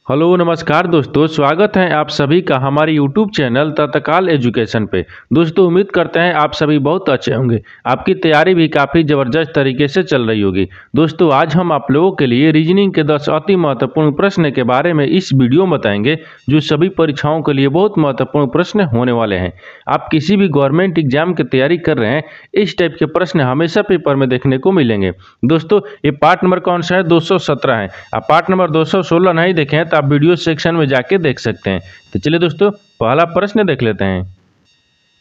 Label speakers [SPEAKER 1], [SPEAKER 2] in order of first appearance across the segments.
[SPEAKER 1] Hello नमस्कार दोस्तों, स्वागत है आप सभी का हमारे यूट्यूब चैनल तत्काल एजुकेशन पे। दोस्तों उम्मीद करते हैं आप सभी बहुत अच्छे होंगे। आपकी तैयारी भी काफ़ी ज़बरदस्त तरीके से चल रही होगी। दोस्तों आज हम आप लोगों के लिए रीजनिंग के 10 अति महत्वपूर्ण प्रश्न के बारे में इस वीडियो में बताएंगे, जो सभी परीक्षाओं के लिए बहुत महत्वपूर्ण प्रश्न होने वाले हैं। आप किसी भी गवर्नमेंट एग्जाम की तैयारी कर रहे हैं, इस टाइप के प्रश्न हमेशा पेपर में देखने को मिलेंगे। दोस्तों ये पार्ट नंबर कौन सा है? 217 है। आप पार्ट नंबर 216 नहीं देखें तो आप वीडियो सेक्शन में जाके देख सकते हैं। तो चलिए दोस्तों पहला प्रश्न देख लेते हैं।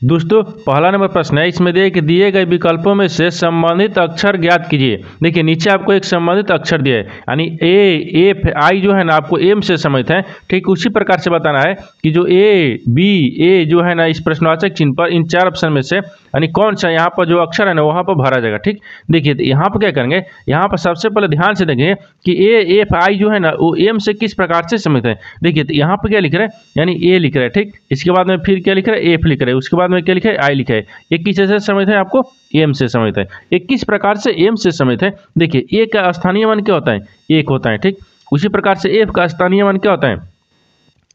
[SPEAKER 1] दोस्तों पहला नंबर प्रश्न है, इसमें दिए गए विकल्पों में से संबंधित अक्षर ज्ञात कीजिए। देखिए नीचे आपको एक संबंधित अक्षर दिया है, यानी ए एफ आई जो है ना आपको एम से समझते हैं। ठीक उसी प्रकार से बताना है कि जो ए बी ए जो है ना इस प्रश्नवाचक चिन्ह पर इन चार ऑप्शन में से यानी कौन सा यहाँ पर जो अक्षर है ना वहाँ पर भरा जाएगा। ठीक देखिए तो यहाँ पर क्या करेंगे, यहाँ पर सबसे पहले ध्यान से देखेंगे कि ए एफ आई जो है ना वो एम से किस प्रकार से समझते हैं। देखिए तो यहाँ पर क्या लिख रहे हैं, यानी ए लिख रहे हैं। ठीक इसके बाद में फिर क्या लिख रहे हैं, एफ लिख रहे हैं। उसके बाद में क्या लिखा है, आई लिखा है। ये किस से समझते हैं, आपको एम से समझते हैं। ये किस प्रकार से एम से समझते हैं। देखिए ए का स्थानीय मान क्या होता है, एक होता है। ठीक उसी प्रकार से एफ का स्थानीय मान क्या होता है,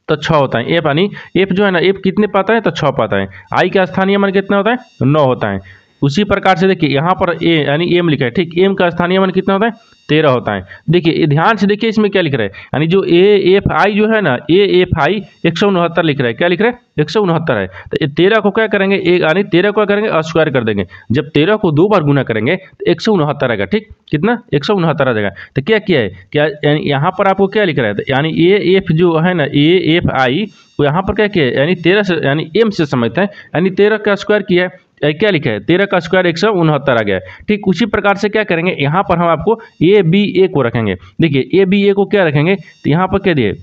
[SPEAKER 1] तो 6 होता है। एफ यानी एफ जो है ना एफ कितने पाता है, तो 6 पाता है। आई का स्थानीय मान कितना होता है, 9 होता है। उसी प्रकार से देखिए यहाँ पर ए यानी एम लिखा है। ठीक एम का स्थानीय मान कितना होता है, 13 होता है। देखिए ध्यान से देखिए इसमें क्या लिख रहा है, यानी जो ए एफ आई जो है ना ए एफ आई 169 लिख रहा है। क्या लिख रहा है, 169 है। तो 13 को क्या करेंगे, यानी 13 को क्या करेंगे, स्क्वायर कर देंगे। जब 13 को 2 बार गुना करेंगे तो 169 आएगा। ठीक कितना, 169 आ जाएगा। तो क्या किया है, क्या यहाँ पर आपको क्या लिख रहा है, यानी ए एफ जो है ना ए एफ आई तो यहाँ पर क्या किया है, यानी 13 से यानी एम से समझते हैं, यानी 13 का स्क्वायर किया है। क्या लिखा है, 13 का स्क्वायर 169 आ गया है। ठीक उसी प्रकार से क्या करेंगे, यहाँ पर हम आपको ए बी ए को रखेंगे। देखिए ए बी ए को क्या रखेंगे, तो यहाँ पर क्या दिए,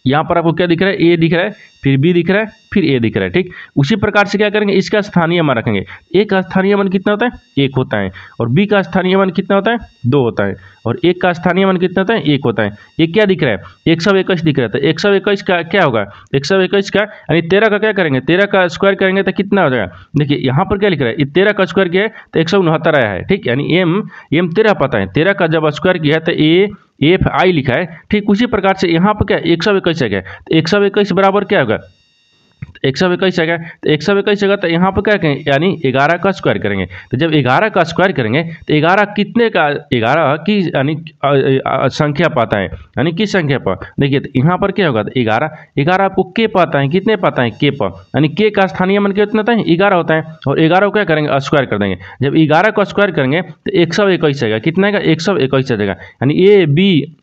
[SPEAKER 1] यहाँ पर आपको क्या दिख रहा है, ए दिख रहा है, फिर बी दिख रहा है, फिर ए दिख रहा है। ठीक उसी प्रकार से क्या करेंगे, इसका स्थानीय मान रखेंगे। ए का स्थानीय मान कितना होता है, 1 होता है। और बी का स्थानीय मान कितना होता है, 2 होता है। और एक का स्थानीय मान कितना होता है, 1 होता है। ये क्या दिख रहा है, 121 दिख रहा है। तो 121 का क्या होगा, 121 का यानी 13 का क्या करेंगे, 13 का स्क्वायर करेंगे तो कितना हो जाएगा। देखिए यहाँ पर क्या लिख रहा है, 13 का स्क्वायर किया है तो 169 आया है। ठीक यानी एम 13 पता है, 13 का जब स्क्वायर किया है तो ए एफ आई लिखा है। ठीक उसी प्रकार से यहाँ पर क्या 121 है, क्या 121 बराबर क्या होगा, 121 है। तो 121 जगह तो यहाँ पर क्या करेंगे, यानी 11 का स्क्वायर करेंगे। तो जब 11 का स्क्वायर करेंगे तो 11 कितने का, 11 की यानी संख्या पाता है, यानी किस संख्या पर। देखिए तो यहाँ पर क्या होगा, तो 11 आपको के पाता है, कितने पाता है, के पर, यानी के का स्थानीय मान कितना होता है, 11 होता है। और 11 को क्या करेंगे, स्क्वायर कर देंगे। जब 11 को स्क्वायर करेंगे तो 121 आएगा। कितना आएगा, 121 आ जाएगा। यानी ए बी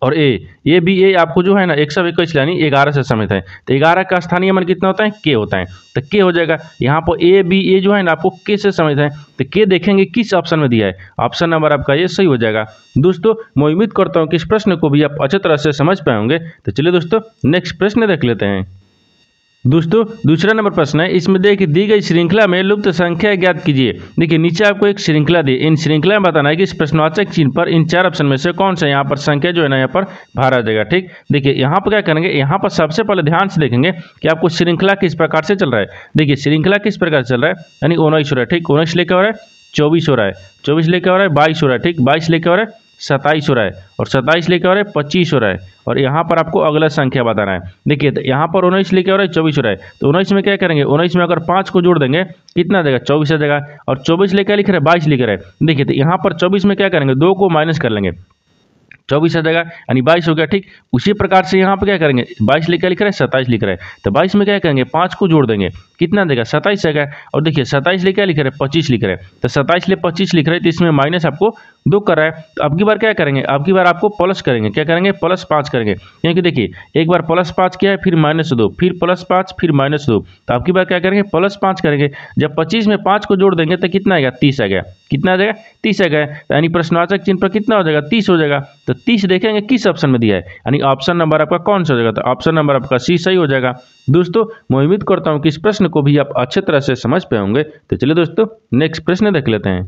[SPEAKER 1] और ए बी ए आपको जो है ना 121 यानी 11 से समित है। तो 11 का स्थानीय मान कितना होता है, के होता है। तो के हो जाएगा। यहाँ पर ए बी ए जो है ना आपको के से समित है। तो के देखेंगे किस ऑप्शन में दिया है, ऑप्शन नंबर आपका ये सही हो जाएगा। दोस्तों मैं उम्मीद करता हूँ कि इस प्रश्न को भी आप अच्छे तरह से समझ पाए होंगे। तो चलिए दोस्तों नेक्स्ट प्रश्न देख लेते हैं। दोस्तों दूसरा नंबर प्रश्न है, इसमें देखिए दी गई श्रृंखला में लुप्त संख्या ज्ञात कीजिए। देखिए नीचे आपको एक श्रृंखला दी, इन श्रृंखला में बताना है कि इस प्रश्नवाचक चिन्ह पर इन चार ऑप्शन में से कौन सा यहाँ पर संख्या जो है ना यहाँ पर भरा जाएगा। ठीक देखिए यहाँ पर क्या करेंगे, यहाँ पर सबसे पहले ध्यान से देखेंगे कि आपको श्रृंखला किस प्रकार से चल रहा है। देखिए श्रृंखला किस प्रकार से चल रहा है, यानी 19 हो रहा है। ठीक 19 लेकर हो रहा है, 24 हो रहा है, 24 लेकर हो रहा है, 22 हो रहा है। ठीक 22 लेकर हो रहा है, 27 हो रहा है, और 27 लेके हो रहा है, 25 हो रहा है। और यहाँ पर आपको अगला संख्या बताना है। देखिए तो यहाँ पर 19 लेके हो रहा है, 24 हो रहा है। तो 19 में क्या करेंगे, 19 में अगर 5 को जोड़ देंगे कितना देगा, 24 आ जाएगा। और 24 लेकर लिख रहे हैं, 22 लिख रहे हैं। देखिए तो यहाँ पर 24 में क्या करेंगे, 2 को माइनस कर लेंगे, 24 आ जाएगा, यानी 22 हो गया। ठीक उसी प्रकार से यहाँ पर क्या करेंगे, 22 लेकर लिख रहे हैं, 27 लिख रहे हैं। तो 22 में क्या करेंगे, 5 को जोड़ देंगे कितना देगा, 27 आएगा। और देखिए 27 लेकर लिख रहे हैं, 25 लिख रहे हैं। तो 27 ले 25 लिख रहे हैं, तो इसमें माइनस आपको 2 कर रहा है। तो अब की बार क्या करेंगे, अब की बार आपको प्लस करेंगे। क्या करेंगे, +5 करेंगे। क्योंकि देखिए एक बार +5 किया है, फिर -2, फिर +5, फिर -2। तो अब की बार क्या करेंगे, +5 करेंगे। जब 25 में 5 को जोड़ देंगे तो कितना आएगा, 30 आ गया। कितना आ जाएगा, 30 आ गया। यानी प्रश्नवाचक चिन्ह पर कितना हो जाएगा, 30 हो जाएगा। तो 30 देखेंगे किस ऑप्शन में दिया है, यानी ऑप्शन नंबर आपका कौन सा हो जाएगा, तो ऑप्शन नंबर आपका सी सही हो जाएगा। दोस्तों मैं उम्मीद करता हूँ कि इस प्रश्न को भी आप अच्छे तरह से समझ पाए होंगे। तो चलिए दोस्तों नेक्स्ट प्रश्न देख लेते हैं।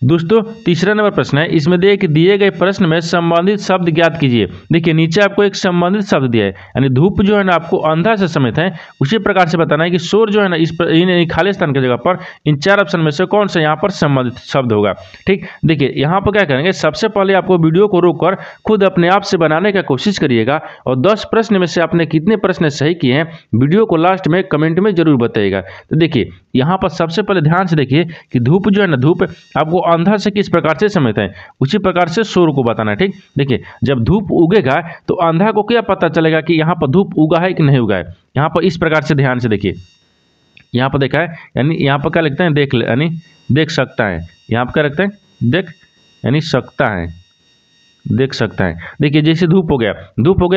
[SPEAKER 1] दोस्तों तीसरा नंबर प्रश्न है, इसमें दिए गए प्रश्न में संबंधित शब्द ज्ञात कीजिए। देखिए नीचे आपको एक संबंधित शब्द दिया है, यानी धूप जो है ना आपको अंधा से समेत है, उसी प्रकार से बताना है कि शोर जो है ना इन खाली स्थान की जगह पर इन 4 ऑप्शन में से कौन सा यहाँ पर संबंधित शब्द होगा। ठीक, देखिए यहाँ पर क्या करेंगे, सबसे पहले आपको वीडियो को रोककर खुद अपने आप से बनाने का कोशिश करिएगा और 10 प्रश्न में से आपने कितने प्रश्न सही किए हैं वीडियो को लास्ट में कमेंट में जरूर बताइएगा। तो देखिए यहाँ पर सबसे पहले ध्यान से देखिए कि धूप जो है ना, धूप आपको अंधा से किस प्रकार से समझते हैं, उसी प्रकार से शोर को बताना है। ठीक, देखिए जब धूप उगेगा तो अंधा को क्या पता चलेगा कि यहाँ पर धूप उगा है कि नहीं उगा है। यहाँ पर इस प्रकार से ध्यान से देखिए, यहाँ पर देखा है, यानी यहाँ पर क्या लिखते हैं, देख, यानी देख सकता है। यहाँ पर क्या लिखते हैं, देख यानी सकता है, देख सकता है। देखिए जैसे धूप हो गया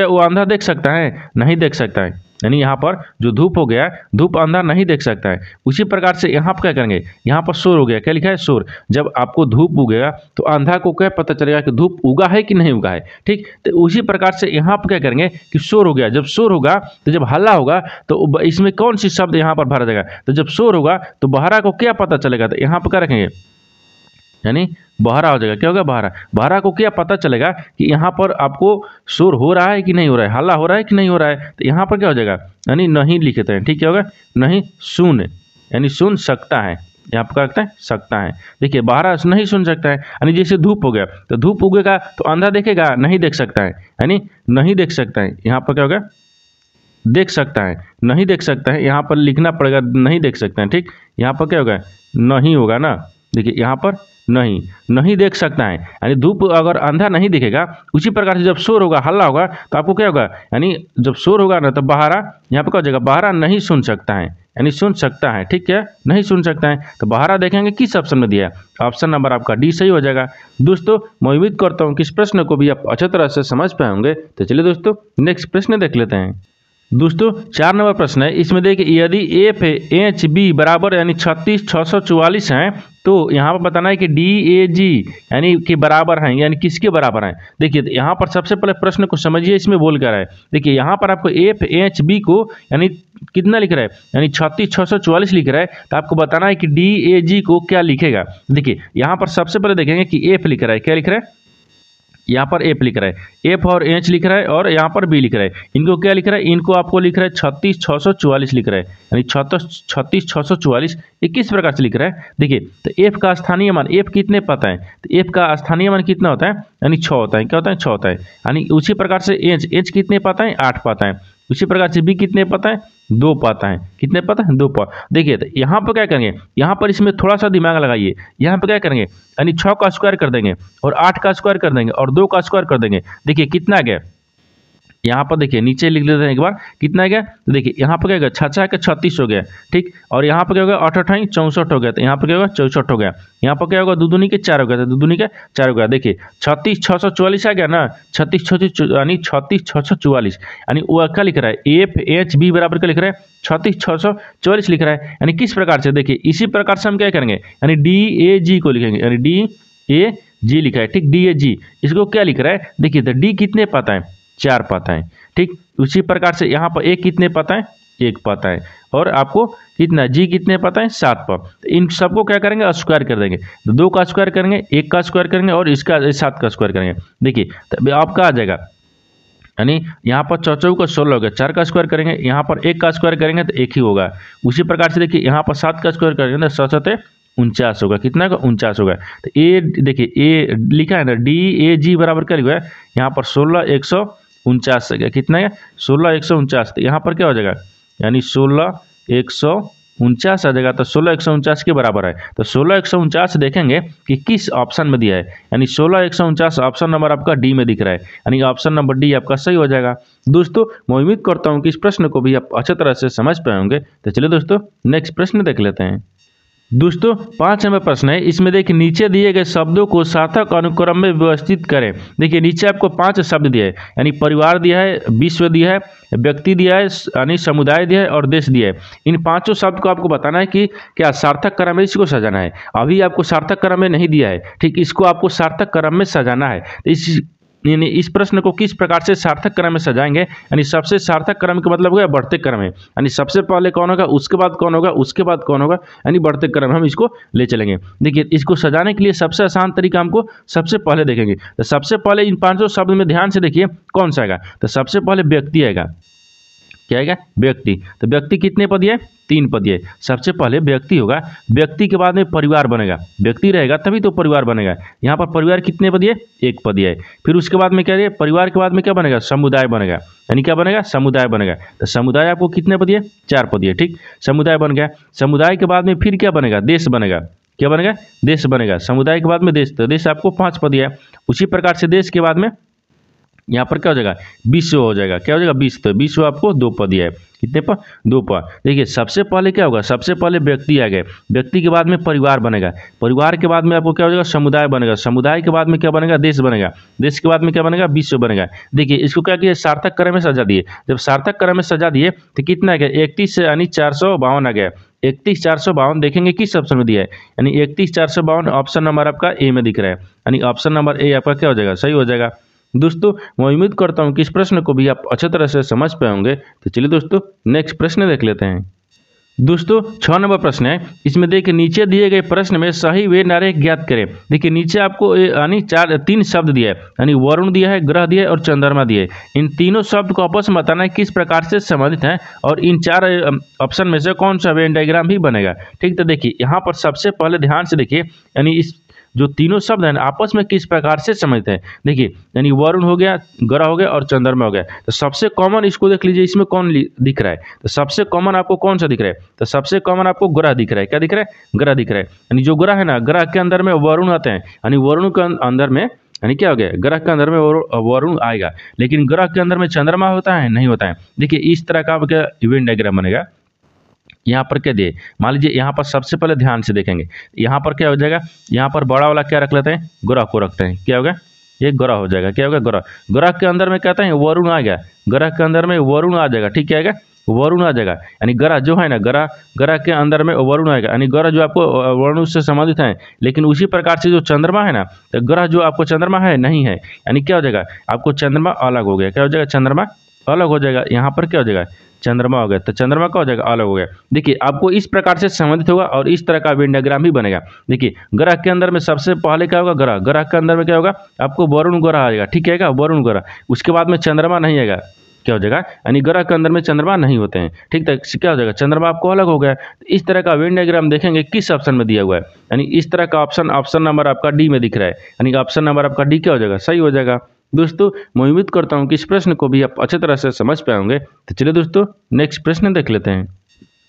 [SPEAKER 1] वो अंधा देख सकता है, नहीं देख सकता है, यानी यहाँ पर जो धूप हो गया, धूप अंधा नहीं देख सकता है। उसी प्रकार से यहाँ पर क्या करेंगे, यहाँ पर शोर हो गया, क्या लिखा है, शोर। जब आपको धूप उगेगा तो अंधा को क्या पता चलेगा कि धूप उगा है कि नहीं उगा है। ठीक, तो उसी प्रकार से यहाँ पर क्या करेंगे कि शोर हो गया, जब शोर होगा तो जब हल्ला होगा तो इसमें कौन सी शब्द यहाँ पर भरा जाएगा, तो जब शोर होगा तो बहरा को क्या पता चलेगा, तो यहाँ पर क्या रखेंगे, यानी बहरा हो जाएगा। क्या होगा, बहरा। बहरा को क्या पता चलेगा कि यहाँ पर आपको शोर हो रहा है कि नहीं हो रहा है, हल्ला हो रहा है कि नहीं हो रहा है, तो यहाँ पर क्या हो जाएगा, यानी नहीं लिखते हैं। ठीक, क्या होगा, नहीं सुन, यानी सुन सकता है, यहाँ पर क्या रखते हैं, सकता है। देखिए बहरा नहीं सुन सकता है, यानी जैसे धूप हो गया तो धूप उगेगा तो अंधा देखेगा, नहीं देख सकता है, यानी नहीं देख सकता है। यहाँ पर क्या होगा, देख सकता है, नहीं देख सकता है, यहाँ पर लिखना पड़ेगा, नहीं देख सकते हैं। ठीक, यहाँ पर क्या होगा, नहीं होगा ना। देखिए यहाँ पर नहीं देख सकता है, यानी धूप अगर अंधा नहीं दिखेगा, उसी प्रकार से जब शोर होगा, हल्ला होगा तो आपको क्या होगा, यानी जब शोर होगा ना तो बहरा, यहाँ पर क्या हो जाएगा, बहरा नहीं सुन सकता है, यानी सुन सकता है। ठीक है, नहीं सुन सकता है, तो बहरा देखेंगे किस ऑप्शन में दिया है, ऑप्शन नंबर आपका डी सही हो जाएगा। दोस्तों मैं उम्मीद करता हूँ कि इस प्रश्न को भी आप अच्छी तरह से समझ पाए होंगे। तो चलिए दोस्तों नेक्स्ट प्रश्न देख लेते हैं। दोस्तों 4 नंबर प्रश्न है, इसमें देखिए यदि एफ एच बी बराबर यानी 36,644 हैं तो यहाँ पर बताना है कि डी ए जी यानी कि बराबर हैं, यानी किसके बराबर हैं। देखिए यहाँ पर सबसे पहले प्रश्न को समझिए, इसमें बोल कर है। देखिए यहाँ पर आपको एफ एच बी को यानी कितना लिख रहा है, यानी 36,644 लिख रहा है, तो आपको बताना है कि डी ए जी को क्या लिखेगा। देखिए यहाँ पर सबसे पहले देखेंगे कि एफ लिख रहा है, क्या लिख रहा है, यहाँ पर एफ लिख रहा है, एफ और एच लिख रहा है और यहाँ पर बी लिख रहा है। इनको क्या लिख रहा है, इनको आपको लिख रहा है 36,644 लिख रहा है, यानी 36,644 ये किस प्रकार से लिख रहा है। देखिए तो एफ का स्थानीय मान, एफ कितने पता है, तो एफ का स्थानीय मान कितना होता है, यानी 6 होता है। क्या होता है, 6 होता है। यानी उसी प्रकार से एच कितने पता है, 8 पता है। उसी प्रकार से बी कितने पता है, 2 पाता है। कितने पता है, 2 पा। देखिए तो यहाँ पर क्या करेंगे, यहाँ पर इसमें थोड़ा सा दिमाग लगाइए। यहाँ पर क्या करेंगे, यानी 6 का स्क्वायर कर देंगे और 8 का स्क्वायर कर देंगे और 2 का स्क्वायर कर देंगे। देखिए कितना गया, यहाँ पर देखिए नीचे लिख लेते हैं एक बार, कितना गया, तो देखिए यहाँ पर क्या गया, 6 के 36 हो गया। ठीक, और यहाँ पर क्या होगा, 8 8 64 हो गया, तो यहाँ पर क्या होगा, 64 हो गया। यहाँ पर क्या होगा, 2 दूनी के 4 हो गया, तो 2 दूनी के 4 हो गया। देखिए 36,644 आ गया ना, 36 यानी 36,644, यानी वो क्या लिख रहा है, एफ एच बी बराबर क्या लिख रहा है, 36,644 लिख रहा है। यानी किस प्रकार से, देखिए इसी प्रकार से हम क्या करेंगे, यानी डी ए जी को लिखेंगे, यानी डी ए जी लिखा है। ठीक, डी ए जी, इसको क्या लिख रहा है, देखिए तो डी कितने पता है, 4 पाता है। ठीक, उसी प्रकार से यहाँ पर एक कितने पता है, 1 पाता है। और आपको कितना जी कितने पता है, 7 पा। तो इन सबको क्या करेंगे, स्क्वायर कर देंगे। तो 2 का स्क्वायर करेंगे, 1 का स्क्वायर करेंगे और इसका 7 का स्क्वायर करेंगे। देखिए तो आपका आ जाएगा, यानी यहाँ पर 4 का 16 हो गया, 4 का स्क्वायर करेंगे, यहाँ पर 1 का स्क्वायर करेंगे तो 1 ही होगा। उसी प्रकार से देखिए यहाँ पर 7 का स्क्वायर करेंगे तो 7 49 होगा। कितना का, 49 होगा। तो ए देखिए ए लिखा है ना, डी ए जी बराबर क्या लिखा है, यहाँ पर 16,149 से गया, कितना है, 16,149। तो यहाँ पर क्या हो जाएगा, यानी 16,149 आ जाएगा। तो 16,149 के बराबर है। तो 16,149 देखेंगे कि किस ऑप्शन में दिया है, यानी 16,149 ऑप्शन नंबर आपका डी में दिख रहा है, यानी ऑप्शन नंबर डी आपका सही हो जाएगा। दोस्तों मैं उम्मीद करता हूँ कि इस प्रश्न को भी आप अच्छे तरह से समझ पाए होंगे। तो चलिए दोस्तों नेक्स्ट प्रश्न देख लेते हैं। दोस्तों 5 नंबर प्रश्न है, इसमें देखिए नीचे दिए गए शब्दों को सार्थक अनुक्रम में व्यवस्थित करें। देखिए नीचे आपको 5 शब्द दिए हैं, यानी परिवार दिया है, विश्व दिया है, व्यक्ति दिया है, यानी समुदाय दिया है और देश दिया है। इन 5 शब्द को आपको बताना है कि क्या सार्थक क्रम में इसको सजाना है। अभी आपको सार्थक क्रम में नहीं दिया है, ठीक, इसको आपको सार्थक क्रम में सजाना है। यानी इस प्रश्न को किस प्रकार से सार्थक क्रम में सजाएंगे, यानी सबसे सार्थक क्रम का मतलब हो गया बढ़ते क्रम में, यानी सबसे पहले कौन होगा, उसके बाद कौन होगा, उसके बाद कौन होगा, यानी बढ़ते क्रम हम इसको ले चलेंगे। देखिए इसको सजाने के लिए सबसे आसान तरीका हमको सबसे पहले देखेंगे। तो सबसे पहले इन 500 शब्द में ध्यान से देखिए कौन सा आएगा। तो सबसे पहले व्यक्ति आएगा, क्या आएगा, व्यक्ति। तो व्यक्ति कितने पदी है, 3 पदी है। सबसे पहले व्यक्ति होगा, व्यक्ति के बाद में परिवार बनेगा, व्यक्ति रहेगा तभी तो परिवार बनेगा। यहाँ पर परिवार कितने पदी है, 1 पदी है। फिर उसके बाद में क्या है, परिवार के बाद में क्या बनेगा, समुदाय बनेगा, यानी क्या बनेगा, समुदाय बनेगा। तो समुदाय आपको कितने पदी है, 4 पदी है, ठीक, समुदाय बन गया। समुदाय के बाद में फिर क्या बनेगा, देश बनेगा, क्या बनेगा, देश बनेगा। समुदाय के बाद में देश, तो देश आपको 5 पदी है। उसी प्रकार से देश के बाद में यहाँ पर क्या हो जाएगा, विश्व हो जाएगा, क्या हो जाएगा, विश्व। तो विश्व आपको 2 पदी है, कितने पर, 2 पर। देखिए सबसे पहले क्या होगा, सबसे पहले व्यक्ति आ गए, व्यक्ति के बाद में परिवार बनेगा, परिवार के बाद में आपको क्या हो जाएगा, समुदाय बनेगा, समुदाय के बाद में क्या बनेगा, देश बनेगा, देश के बाद में क्या बनेगा, विश्व बनेगा। देखिए इसको क्या किया, सार्थक क्रम में सजा दिए। जब सार्थक क्रम में सजा दिए तो कितना आ गया, 31 यानी 452 आ गया। 31 452 देखेंगे किस ऑप्शन में दिया है, यानी 31 452 ऑप्शन नंबर आपका ए में दिख रहा है, यानी ऑप्शन नंबर ए आपका क्या हो जाएगा, सही हो जाएगा। दोस्तों मैं उम्मीद करता हूं कि इस प्रश्न को भी आप अच्छे तरह से समझ पाए होंगे। तो चलिए दोस्तों नेक्स्ट प्रश्न देख लेते हैं। दोस्तों 6 नंबर प्रश्न है। इसमें देखिए नीचे दिए गए प्रश्न में सही वे नारे ज्ञात करें। देखिए नीचे आपको यानी 3 शब्द दिया है, यानी वरुण दिया है, ग्रह दिया है और चंद्रमा दिया है। इन तीनों शब्द को आपस में बताना है किस प्रकार से संबंधित हैं और इन 4 ऑप्शन में से कौन सा वेन डायग्राम भी बनेगा। ठीक, तो देखिए यहाँ पर सबसे पहले ध्यान से देखिए, यानी इस जो तीनों शब्द हैं आपस में किस प्रकार से संबंधित हैं। देखिए यानी वरुण हो गया, ग्रह हो गया और चंद्रमा हो गया। तो सबसे कॉमन इसको देख लीजिए, इसमें कौन दिख रहा है, तो सबसे कॉमन आपको कौन सा दिख रहा है, तो सबसे कॉमन आपको ग्रह दिख रहा है। क्या दिख रहा है, ग्रह दिख रहा है। यानी जो ग्रह है ना, ग्रह के अंदर में वरुण आते हैं, यानी वरुण के अंदर में यानी क्या हो गया, ग्रह के अंदर में वरुण आएगा, लेकिन ग्रह के अंदर में चंद्रमा होता है, नहीं होता है। देखिए इस तरह का क्या इवेंट डायग्राम बनेगा। यहाँ पर क्या दिए, मान लीजिए यहाँ पर सबसे पहले ध्यान से देखेंगे, यहाँ पर क्या हो जाएगा, यहाँ पर बड़ा वाला क्या रख लेते हैं, ग्रह को रखते हैं, क्या होगा, ये ग्रह हो जाएगा, क्या होगा, ग्रह। ग्रह के अंदर में कहते हैं वरुण आ गया, ग्रह के अंदर में वरुण आ जाएगा, ठीक क्या आएगा, वरुण आ जाएगा। यानी ग्रह जो है ना, ग्रह के अंदर में वरुण आएगा, यानी ग्रह जो आपको वरुण से संबंधित है। लेकिन उसी प्रकार से जो चंद्रमा है ना, तो ग्रह जो आपको चंद्रमा है नहीं है, यानी क्या हो जाएगा, आपको चंद्रमा अलग हो गया, क्या हो जाएगा, चंद्रमा अलग हो जाएगा। यहाँ पर क्या हो जाएगा, चंद्रमा हो गया, तो चंद्रमा का हो जाएगा अलग हो गया। देखिए आपको इस प्रकार से संबंधित होगा और इस तरह का वेन डायग्राम भी बनेगा। देखिए ग्रह के अंदर में सबसे पहले क्या होगा, ग्रह, ग्रह के अंदर में क्या होगा, आपको वरुण ग्रह आएगा, ठीक है, वरुण ग्रह। उसके बाद में चंद्रमा नहीं आएगा, क्या हो जाएगा, यानी ग्रह के अंदर में चंद्रमा नहीं होते हैं, ठीक है, क्या हो जाएगा, चंद्रमा आपको अलग हो गया। इस तरह का वेन डायग्राम देखेंगे किस ऑप्शन में दिया हुआ है, यानी इस तरह का ऑप्शन नंबर आपका डी में दिख रहा है, यानी ऑप्शन नंबर आपका डी क्या हो जाएगा, सही हो जाएगा। दोस्तों मैं उम्मीद करता हूं कि इस प्रश्न को भी आप अच्छे तरह से समझ पाएंगे। तो चलिए दोस्तों नेक्स्ट प्रश्न देख लेते हैं।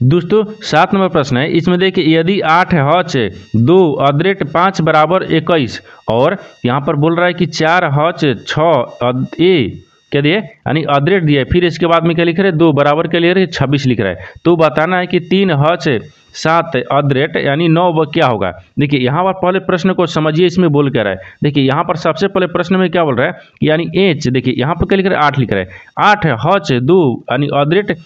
[SPEAKER 1] दोस्तों 7 नंबर प्रश्न है। इसमें देखिए यदि 8 हच 2 अदरेट 5 बराबर 21 और यहाँ पर बोल रहा है कि 4 हच 6 ए क्या दिए, यानी अदरेट दिया है, फिर इसके बाद में क्या लिख रहे हैं, 2 बराबर के लिए 26 लिख रहा है। तो बताना है कि 3 हच 7 अदरेट यानी 9 क्या होगा। देखिए यहाँ पर पहले प्रश्न को समझिए, इसमें बोल क्या रहा है। देखिए यहाँ पर सबसे पहले प्रश्न में क्या बोल रहा है, यानी एच, देखिए यहाँ पर क्या लिख रहा है, 8 लिख रहा है। 8 हच 2 यानी अदरेट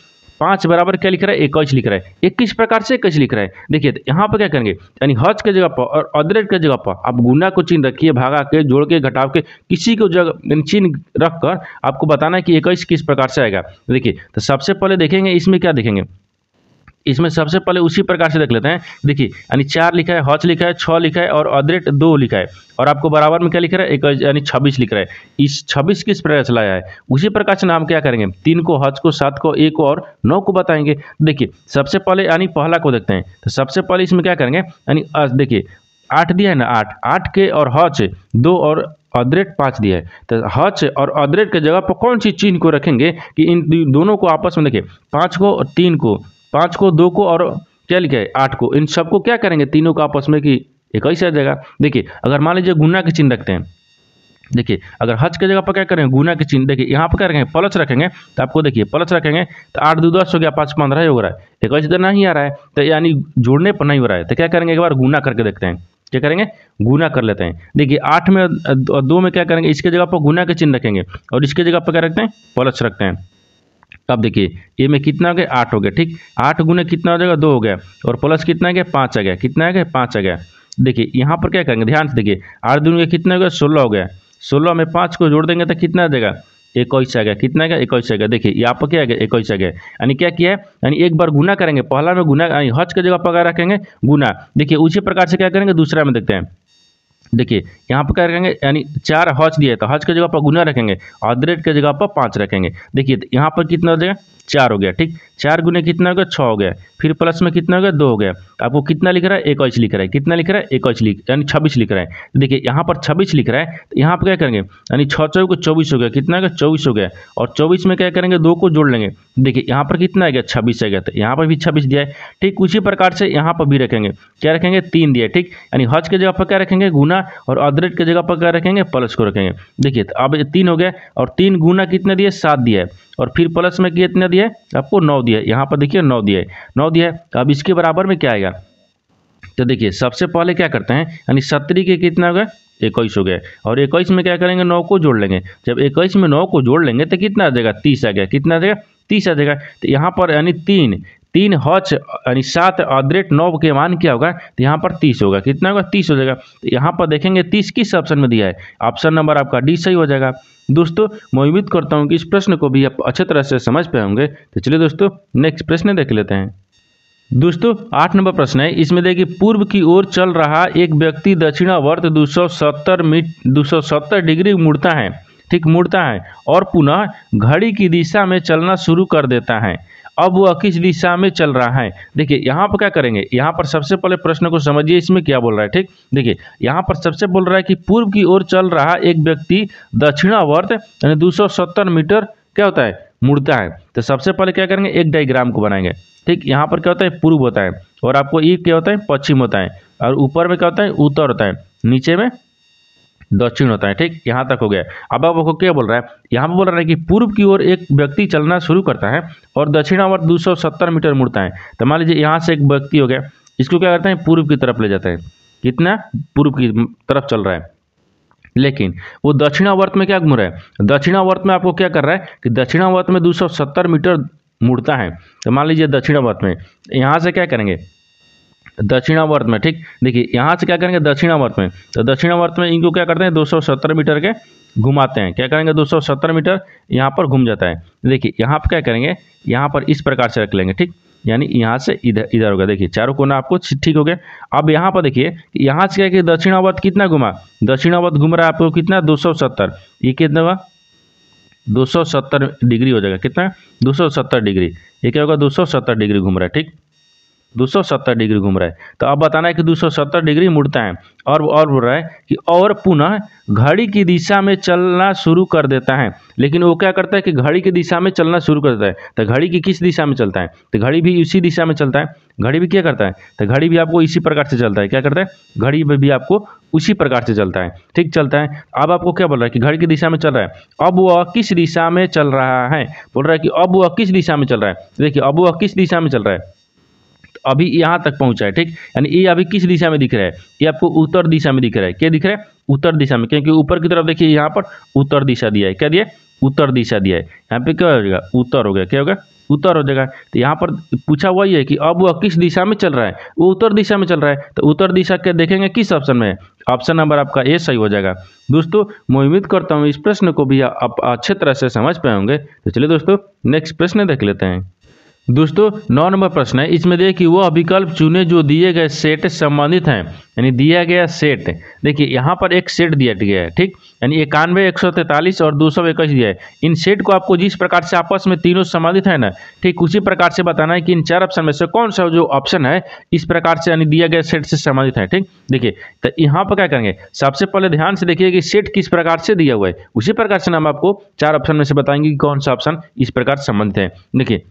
[SPEAKER 1] 5 बराबर क्या लिख रहा है, 21 लिख रहा है। ये किस प्रकार से 21 लिख रहा है, देखिए यहाँ पर क्या करेंगे, यानी हज के जगह पर और अदरेट के जगह पर आप गुना को चिन्ह रखिए, भागा के, जोड़ के, घटाव के, किसी को जगह चिन्ह रखकर आपको बताना है कि 21 किस प्रकार से आएगा। देखिए तो सबसे पहले देखेंगे इसमें क्या देखेंगे, इसमें सबसे पहले उसी प्रकार से देख लेते हैं। देखिए यानी 4 लिखा है, हच लिखा है, 6 लिखा है और अदरेट 2 लिखा है और आपको बराबर में क्या लिख रहा है, 21 यानी 26 लिख रहा है। इस 26 किस प्रकार से लाया है, उसी प्रकार से नाम क्या करेंगे, 3 को, हच को, 7 को, 1 को और 9 को बताएंगे। देखिए सबसे पहले यानी पहला को देखते हैं। तो सबसे पहले इसमें क्या करेंगे, यानी देखिए 8 दिया है ना, 8 के और हच 2 और अदरेट 5 दिया है। तो हच और अदरेट के जगह पर कौन सी चिन्ह को रखेंगे कि इन दोनों को आपस में, देखिए 5 को और 3 को, 5 को, 2 को और क्या लिखा है 8 को, इन सबको क्या करेंगे, तीनों को आपस में कि 21 आ जाएगा। देखिए अगर मान लीजिए गुना के चिन्ह रखते हैं, देखिए अगर हज के जगह पर क्या करेंगे, गुना के चिन्ह, देखिए यहाँ पर क्या रखेंगे, प्लस रखेंगे। तो आपको देखिए प्लस रखेंगे तो 8 2 10 हो गया, 5 15 हो रहा है, 21 तो नहीं आ रहा है, तो यानी जोड़ने पर नहीं हो रहा है। तो क्या करेंगे, एक बार गुना करके देखते हैं, क्या करेंगे, गुना कर लेते हैं। देखिए 8 में 2 में क्या करेंगे, इसके जगह पर गुना के चिन्ह रखेंगे और इसके जगह पर क्या रखते हैं, प्लस रखते हैं। अब देखिए ये में कितना हो गया, 8 हो गया, ठीक, 8 गुने कितना हो जाएगा, 2 हो गया और प्लस कितना आ गया, 5 आ गया, कितना आ गया, 5 आ गया। देखिए यहाँ पर क्या करेंगे, ध्यान से देखिए 8 दूनी कितना हो गया, 16 हो गया, 16 में 5 को जोड़ देंगे तो कितना आ जाएगा 21 आ गया। कितना आ गया 21 आ गया। देखिए यहाँ पर क्या आ गया 21 आ गया। यानी क्या किया है, यानी एक बार गुना करेंगे, पहला में गुना यानी हज की जगह पर क्या रखेंगे गुना। देखिए उसी प्रकार से क्या करेंगे दूसरा में देखते हैं। देखिए यहाँ पर क्या रखेंगे, यानी 4 हज दिया है तो हज की जगह पर गुना रखेंगे और ऑर्डिनेट की जगह पर 5 रखेंगे। देखिए यहाँ पर कितना हो जाएगा 4 हो गया। ठीक, 4 गुने कितना हो गया 6 हो गया। फिर प्लस में कितना हो गया 2 हो गया। आपको कितना लिख रहा है 21 लिख रहा है। कितना लिख रहा है 21 यानी 26 लिख रहा है। तो देखिए यहाँ पर 26 लिख रहा है तो यहाँ पर क्या करेंगे, यानी 6 चौक 24 हो गया। कितना हो गया 24 हो गया। और 24 में क्या करेंगे 2 को जोड़ लेंगे। देखिए यहाँ पर कितना आ गया 26 आ गया। तो यहाँ पर भी 26 दिया है। ठीक उसी प्रकार से यहाँ पर भी रखेंगे, क्या रखेंगे 3 दिया है। ठीक, यानी हज की जगह पर क्या रखेंगे गुना और ऑर्डिनेट की जगह पर क्या रखेंगे प्लस को रखेंगे। देखिए तो अब 3 हो गया और 3 गुना कितने दिए 7 दिया है और फिर प्लस में कितना दिया है आपको 9 दिया है। यहाँ पर देखिए 9 दिया है, 9 दिया है। तो अब इसके बराबर में क्या आएगा, तो देखिए सबसे पहले क्या करते हैं, यानी 70 के कितना हो गया 21 हो गया और 21 में क्या करेंगे 9 को जोड़ लेंगे। जब 21 में 9 को जोड़ लेंगे तो कितना आ जाएगा 30 आ गया। कितना आ जाएगा 30 आ जाएगा। तो यहाँ पर यानी 3 हज यानी 7 ऑर्डिनेट 9 के मान क्या होगा, तो यहाँ पर 30 होगा। कितना होगा 30 हो जाएगा। तो यहाँ पर देखेंगे 30 किस ऑप्शन में दिया है, ऑप्शन नंबर आपका डी सही हो जाएगा। दोस्तों मैं उम्मीद करता हूँ कि इस प्रश्न को भी आप अच्छे तरह से समझ पाए होंगे। तो चलिए दोस्तों नेक्स्ट प्रश्न देख लेते हैं। दोस्तों 8 नंबर प्रश्न है, इसमें देखिए पूर्व की ओर चल रहा एक व्यक्ति दक्षिणावर्त 270 डिग्री मुड़ता है। ठीक, मुड़ता है और पुनः घड़ी की दिशा में चलना शुरू कर देता है। अब वह किस दिशा में चल रहा है। देखिए यहाँ पर क्या करेंगे, यहाँ पर सबसे पहले प्रश्न को समझिए इसमें क्या बोल रहा है। ठीक, देखिए यहाँ पर सबसे बोल रहा है कि पूर्व की ओर चल रहा एक व्यक्ति दक्षिणावर्त यानी 270 मीटर क्या होता है मुड़ता है। तो सबसे पहले क्या करेंगे एक डायग्राम को बनाएंगे। ठीक, यहाँ पर क्या होता है पूर्व होता है और आपको ये क्या होता है पश्चिम होता है और ऊपर में क्या होता है उत्तर होता है, नीचे में दक्षिण होता है। ठीक, यहाँ तक हो गया। अब आपको क्या बोल रहा है, यहाँ पर बोल रहा है कि पूर्व की ओर एक व्यक्ति चलना शुरू करता है और दक्षिणावर्त 270 मीटर मुड़ता है। तो मान लीजिए यहाँ से एक व्यक्ति हो गया, इसको क्या करते हैं पूर्व की तरफ ले जाता है। कितना पूर्व की तरफ चल रहा है, लेकिन वो दक्षिणावर्त में क्या घूम रहा है, दक्षिणावर्त में आपको क्या कर रहा है कि दक्षिणावर्त में 270 मीटर मुड़ता है। तो मान लीजिए दक्षिणावर्त में यहाँ से क्या करेंगे दक्षिणावर्त में। ठीक, देखिए यहाँ से क्या करेंगे दक्षिणावर्त में, तो दक्षिणावर्त में इनको क्या करते हैं 270 मीटर के घुमाते हैं। क्या करेंगे 270 मीटर यहाँ पर घूम जाता है। देखिए यहाँ पर क्या करेंगे, यहाँ पर इस प्रकार से रख लेंगे। ठीक, यानी यहाँ से इधर होगा। देखिए चारों कोना आपको ठीक हो गया। अब यहाँ पर देखिए यहाँ से क्या कि दक्षिणावर्त कितना घुमा, दक्षिणावर्त घूम रहा है आपको कितना 270, ये कितना हुआ 270 डिग्री हो जाएगा। कितना 270 डिग्री, ये क्या होगा 270 डिग्री घूम रहा है। ठीक, 270 डिग्री घूम रहा है। तो अब बताना है कि 270 डिग्री मुड़ता है और बोल रहा है कि और पुनः घड़ी की दिशा में चलना शुरू कर देता है। लेकिन वो क्या करता है कि घड़ी की दिशा में चलना शुरू कर देता है। तो घड़ी की किस दिशा में चलता है, तो घड़ी भी इसी दिशा में चलता है। घड़ी भी क्या करता है, तो घड़ी भी आपको इसी प्रकार से चलता है। क्या करता है घड़ी भी आपको उसी प्रकार से चलता है। ठीक, चलता है। अब आपको क्या बोल रहा है कि घड़ी की दिशा में चल रहा है, अब वह किस दिशा में चल रहा है, बोल रहा है कि अब वह किस दिशा में चल रहा है। देखिए अब वह किस दिशा में चल रहा है, अभी यहाँ तक पहुँचा है। ठीक, यानी ये अभी किस दिशा में दिख रहा है, ये आपको उत्तर दिशा में दिख रहा है। क्या दिख रहा है उत्तर दिशा में, क्योंकि ऊपर की तरफ देखिए यहाँ पर उत्तर दिशा दिया है। क्या दिया उत्तर दिशा दिया है। यहाँ पे क्या हो जाएगा उत्तर हो गया। क्या होगा उत्तर हो जाएगा। तो यहाँ पर पूछा वही है कि अब वह किस दिशा में चल रहा है, वो उत्तर दिशा में चल रहा है। तो उत्तर दिशा के देखेंगे किस ऑप्शन में है, ऑप्शन नंबर आपका ए सही हो जाएगा। दोस्तों मैं उम्मीद करता हूँ इस प्रश्न को भी आप अच्छे तरह से समझ पाए होंगे। तो चलिए दोस्तों नेक्स्ट प्रश्न देख लेते हैं। दोस्तों 9 नंबर प्रश्न है, इसमें देखिए कि वह विकल्प चुने जो दिए गए सेट संबंधित हैं। यानी दिया गया सेट, देखिए यहाँ पर एक सेट दिया गया है। ठीक, यानी 91, 143 और 221 दिया है। इन सेट को आपको जिस प्रकार से आपस में तीनों संबंधित है ना, ठीक उसी प्रकार से बताना है कि इन 4 ऑप्शन में से कौन सा जो ऑप्शन है इस प्रकार से यानी दिया गया सेट से संबंधित है। ठीक, देखिए तो यहाँ पर क्या करेंगे, सबसे पहले ध्यान से देखिए कि सेट किस प्रकार से दिया हुआ है, उसी प्रकार से हम आपको 4 ऑप्शन में से बताएंगे कि कौन सा ऑप्शन इस प्रकार संबंधित है। देखिए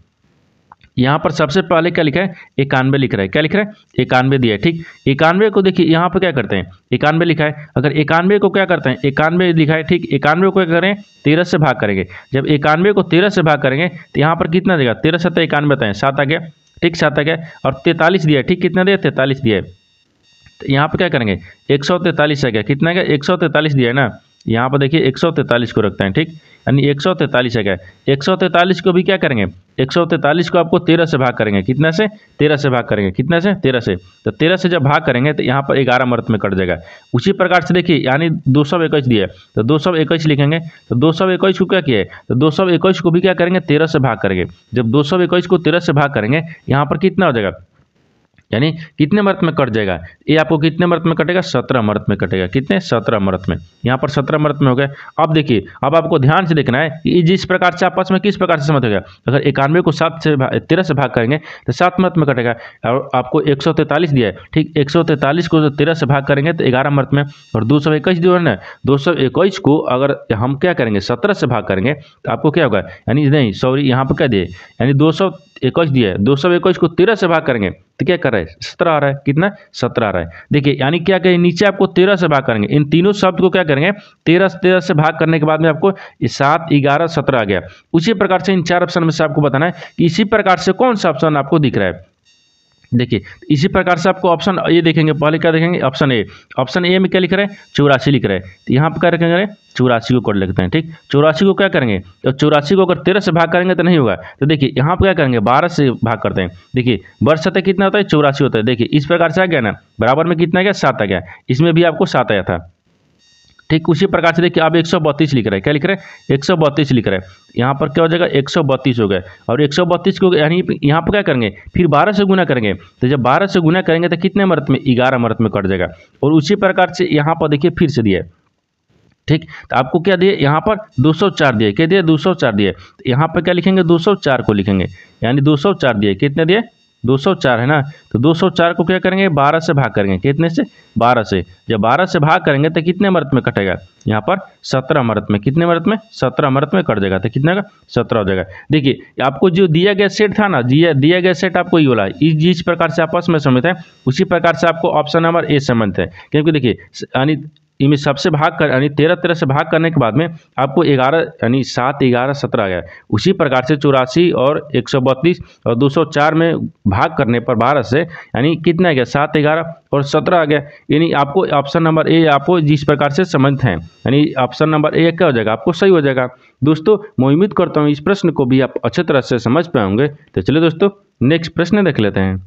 [SPEAKER 1] यहाँ पर सबसे पहले क्या लिखा है 91 लिख रहा है। क्या लिख रहा है 91 दिया है। ठीक, 91 को देखिए यहाँ पर क्या करते हैं 91 लिखा है। अगर 91 को क्या करते हैं 91 लिखा है। ठीक, 91 को क्या करें 13 से भाग करेंगे। जब 91 को 13 से भाग करेंगे तो यहाँ पर कितना देगा 13 से 91 बताएं 7 आ गया। ठीक, 7 आ गया और 43 दिया है। ठीक, कितना दिया 43 दिया है। तो यहाँ पर क्या करेंगे 143 आ गया। कितना गया 143 दिया है ना। यहाँ पर देखिए 143 को रखते हैं, ठीक, यानी 143 है क्या, 143 को भी क्या करेंगे, 143 को आपको 13 से भाग करेंगे, कितना से, 13 से भाग करेंगे, कितने से, 13 से, तो 13 से जब भाग करेंगे तो यहाँ पर 11 मर्द में कट जाएगा। उसी प्रकार से देखिए यानी 221 दिया है तो 221 लिखेंगे, तो 221 को क्या किया है, तो 221 को भी क्या करेंगे, 13 से भाग करेंगे। जब 221 को 13 से भाग करेंगे यहाँ पर कितना हो जाएगा, यानी कितने मर्द में कट जाएगा, ये आपको कितने मर्द में कटेगा, 17 मर्द में कटेगा, कितने, 17 मर्द में, यहाँ पर 17 मर्द में हो गए। अब देखिए अब आपको ध्यान से देखना है कि जिस प्रकार से आपस में किस प्रकार से समझ होगा, अगर 91 को 13 से भाग करेंगे तो 7 मर्द में कटेगा, और आपको 143 दिया है, ठीक, 143 को 13 से भाग करेंगे तो 11 मर्द में, और 221 जो है ना, 221 को अगर हम क्या करेंगे 17 से भाग करेंगे तो आपको क्या होगा, यानी नहीं सॉरी यहाँ पर क्या दिए, यानी 221 दिया है, 221 को 13 से भाग करेंगे तो क्या कर रहा है, 17 आ रहा है, कितना, 17 आ रहा है। देखिए यानी क्या करें, नीचे आपको 13 से भाग करेंगे, इन तीनों शब्द को क्या करेंगे, 13 से भाग करने के बाद में आपको 7, 11, 17 आ गया। उसी प्रकार से इन 4 ऑप्शन में से आपको बताना है कि इसी प्रकार से कौन सा ऑप्शन आपको दिख रहा है। देखिए इसी प्रकार से आपको ऑप्शन ए देखेंगे, पहले क्या देखेंगे, ऑप्शन ए में क्या लिख रहे हैं, 84 लिख रहे हैं, तो यहाँ पर क्या रखेंगे, 84 को कर लेते हैं, ठीक, 84 को क्या करेंगे, तो 84 को अगर 13 से भाग करेंगे तो नहीं होगा, तो देखिए यहाँ पर क्या करेंगे, 12 से भाग करते हैं। देखिए वर्ष सतह कितना होता है, 84 होता है। देखिए इस प्रकार से आ गया ना, बराबर में कितना आ गया, 7 आ गया, इसमें भी आपको 7 आया था, ठीक। उसी प्रकार से देखिए अब 132 लिख रहा है, क्या लिख रहा है, 132 लिख रहा है, यहाँ पर क्या हो जाएगा, 132 हो गया, और 132 को यानी यहाँ पर क्या करेंगे, फिर 12 से गुना करेंगे, तो जब 12 से गुना करेंगे तो कितने मर्द में, 11 मर्द में कट जाएगा। और उसी प्रकार से यहाँ पर देखिए फिर से दिया है, ठीक, तो आपको क्या दिए, यहाँ पर 204 दिए, क्या दिए, 204 दिए, तो यहाँ पर क्या लिखेंगे, 204 को लिखेंगे, यानी 204 दिए, कितने दिए, 204 है ना, तो 204 को क्या करेंगे, 12 से भाग करेंगे, कितने से, 12 से, जब 12 से भाग करेंगे तो कितने मर्द में कटेगा, यहाँ पर 17 मर्द में, कितने मर्द में, 17 मर्द में कट जाएगा, तो कितने का, 17 हो जाएगा। देखिए आपको जो दिया गया सेट था ना, दिया गया सेट आपको ये वाला है, जिस प्रकार से आपस में समझते हैं उसी प्रकार से आपको ऑप्शन नंबर ए समझते हैं, क्योंकि देखिए यानी इनमें सबसे भाग कर यानी 13 से भाग करने के बाद में आपको 11 यानी 7, 11, 17 आ गया। उसी प्रकार से 84 और 132 और 204 में भाग करने पर 12 से यानी कितना आ गया, 7, 11 और 17 आ गया। यानी आपको ऑप्शन नंबर ए आपको जिस प्रकार से समझते हैं यानी ऑप्शन नंबर ए क्या हो जाएगा, आपको सही हो जाएगा। दोस्तों मैं उम्मीद करता हूँ इस प्रश्न को भी आप अच्छे तरह से समझ पाए होंगे। तो चलिए दोस्तों नेक्स्ट प्रश्न देख लेते हैं।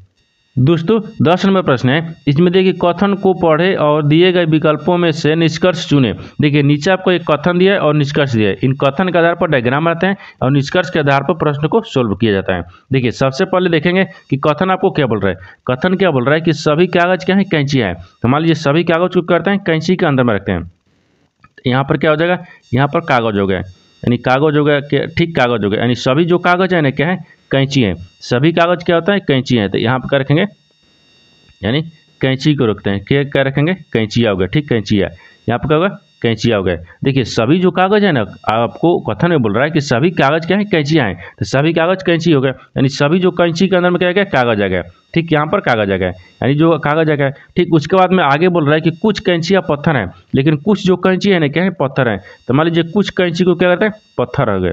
[SPEAKER 1] दोस्तों 10 नंबर प्रश्न है, इसमें देखिए कथन को पढ़े और दिए गए विकल्पों में से निष्कर्ष चुने। देखिए नीचे आपको एक कथन दिया है और निष्कर्ष दिया है, इन कथन के आधार पर डायग्राम बनाते हैं और निष्कर्ष के आधार पर प्रश्न को सोल्व किया जाता है। देखिए सबसे पहले देखेंगे कि कथन आपको क्या बोल रहा है। कथन क्या बोल रहा है कि सभी कागज क्या है, कैंची है। तो मान लीजिए सभी कागज को करते हैं कैंची के अंदर में रखते हैं, यहाँ पर क्या हो जाएगा, यहाँ पर कागज हो गया यानी कागज हो गया, ठीक कागज हो गया, यानी सभी जो कागज है ना क्या है, कैंची है। सभी कागज क्या होता है, कैंची है। तो यहाँ पर क्या रखेंगे, यानी कैंची को रखते हैं, क्या रखेंगे, कैंचिया हो गया, ठीक कैंचिया, यहाँ पर क्या होगा, कैंचिया हो गया। देखिए सभी जो कागज है ना, आपको कथन में बोल रहा है कि सभी कागज क्या है, कैंचियाँ हैं। तो सभी कागज कैंची हो गया, यानी सभी जो कैंची के अंदर में क्या आ गया, कागज आ गया, ठीक, यहाँ पर कागज आ गया, यानी जो कागज आ गया, ठीक। उसके बाद में आगे बोल रहा है कि कुछ कैंचियाँ पत्थर हैं, लेकिन कुछ जो कैंची है ना क्या है, पत्थर है। तो मान लीजिए कुछ कैंची को क्या करते हैं, पत्थर हो गए,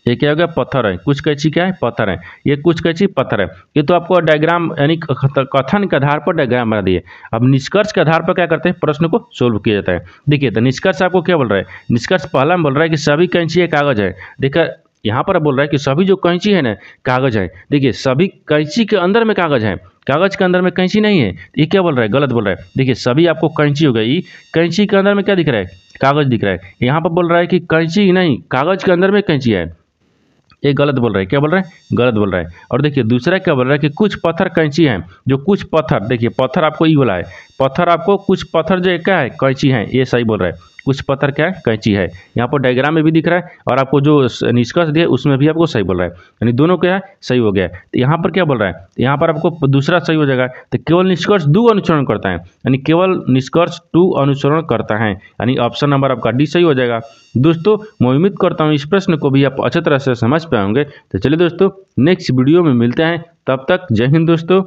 [SPEAKER 1] ये क्या हो गया, पत्थर है। कुछ कैंची क्या है, पत्थर है, ये कुछ कैंची पत्थर है। ये तो आपको डायग्राम यानी कथन के आधार पर डायग्राम बना दिए। अब निष्कर्ष के आधार पर क्या करते हैं, प्रश्न को सोल्व किया जाता है। देखिए तो निष्कर्ष आपको क्या बोल रहा है, निष्कर्ष पहला में बोल रहा है कि सभी कैंची कागज है। देखिए यहाँ पर बोल रहा है कि सभी जो कैंची है ना कागज है। देखिए सभी कैंची के अंदर में कागज है, कागज के अंदर में कैंची नहीं है। ये क्या बोल रहा है, गलत बोल रहा है। देखिए सभी आपको कैंची हो गई, कैंची के अंदर में क्या दिख रहा है, कागज दिख रहा है। यहाँ पर बोल रहा है कि कैंची नहीं, कागज के अंदर में कैंची है, ये गलत बोल रहा है। क्या बोल रहा है, गलत बोल रहा है। और देखिए दूसरा क्या बोल रहा है कि कुछ पत्थर कैंची हैं, जो कुछ पत्थर, देखिए पत्थर आपको ई बोला है, पत्थर आपको कुछ पत्थर जो क्या है, कैंची है, ये सही बोल रहा है। कुछ पत्थर क्या है, कैंची है। यहाँ पर डायग्राम में भी दिख रहा है और आपको जो निष्कर्ष दिया उसमें भी आपको सही बोल रहा है, यानी दोनों क्या है, सही हो गया है। तो यहाँ पर क्या बोल रहा है, यहाँ पर आपको दूसरा सही हो जाएगा। तो केवल निष्कर्ष 2 अनुसरण करता है, यानी केवल निष्कर्ष 2 अनुसरण करता है, यानी ऑप्शन नंबर आपका डी सही हो जाएगा। दोस्तों मैं उम्मीद करता हूँ इस प्रश्न को भी आप अच्छी तरह से समझ पाए होंगे। तो चलिए दोस्तों नेक्स्ट वीडियो में मिलते हैं, तब तक जय हिंद दोस्तों।